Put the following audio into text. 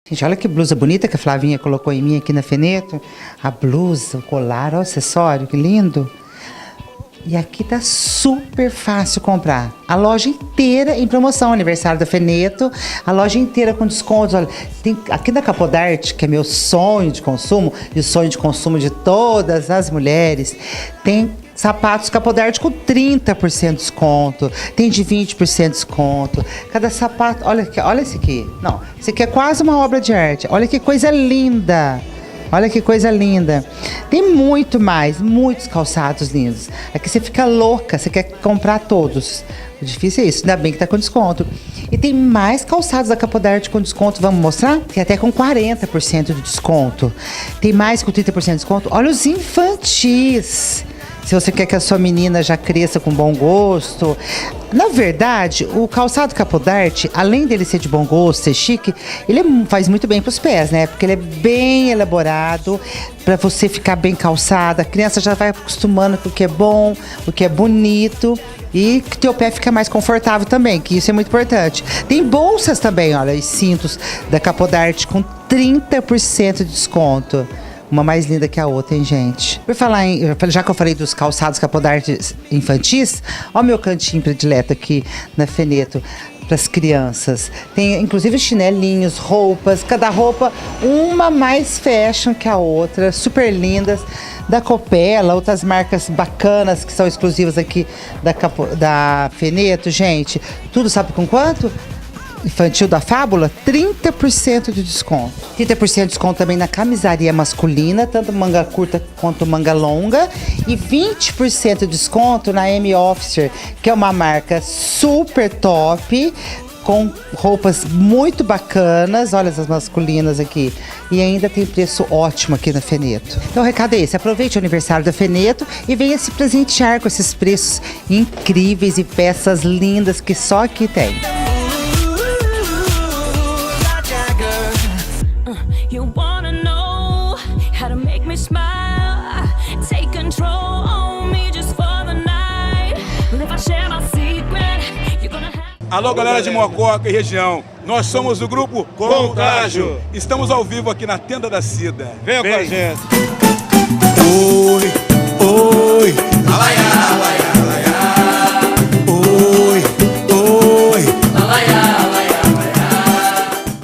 Gente, olha que blusa bonita que a Flavinha colocou em mim aqui na Feneto. A blusa, o colar, o acessório, que lindo. E aqui tá super fácil comprar. A loja inteira em promoção, aniversário da Feneto. A loja inteira com descontos. Olha, tem aqui da Capodarte, que é meu sonho de consumo, e o sonho de consumo de todas as mulheres, tem sapatos Capodarte com 30% de desconto, tem de 20% de desconto. Cada sapato, olha aqui, olha esse aqui. Não, esse aqui é quase uma obra de arte. Olha que coisa linda. Olha que coisa linda. Tem muito mais, muitos calçados lindos. Aqui você fica louca, você quer comprar todos. O difícil é isso, ainda bem que tá com desconto. E tem mais calçados da Capodarte com desconto, vamos mostrar? Tem até com 40% de desconto. Tem mais com 30% de desconto. Olha os infantis. Se você quer que a sua menina já cresça com bom gosto. Na verdade, o calçado Capodarte, além dele ser de bom gosto, ser chique, ele faz muito bem para os pés, né? Porque ele é bem elaborado para você ficar bem calçada. A criança já vai acostumando com o que é bom, o que é bonito. E que teu pé fica mais confortável também, que isso é muito importante. Tem bolsas também, olha, e cintos da Capodarte com 30% de desconto. Uma mais linda que a outra, hein, gente? Por falar em... Já que eu falei dos calçados Capodarte infantis, ó o meu cantinho predileto aqui na Feneto para as crianças. Tem, inclusive, chinelinhos, roupas. Cada roupa, uma mais fashion que a outra. Super lindas. Da Copela, outras marcas bacanas que são exclusivas aqui da Feneto, gente. Tudo sabe com quanto? Infantil da Fábula, 30% de desconto. 30% de desconto também na camisaria masculina, tanto manga curta quanto manga longa. E 20% de desconto na M-Officer, que é uma marca super top, com roupas muito bacanas. Olha as masculinas aqui. E ainda tem preço ótimo aqui na Feneto. Então o recado é esse, aproveite o aniversário da Feneto e venha se presentear com esses preços incríveis e peças lindas que só aqui tem. You wanna know how to make me smile, take control on me just for the night. If I share my secret, you're gonna have... Alô, galera de Mococa e região, nós somos o grupo Contágio. Estamos ao vivo aqui na Tenda da Cida. Venha com a gente. Oi, oi,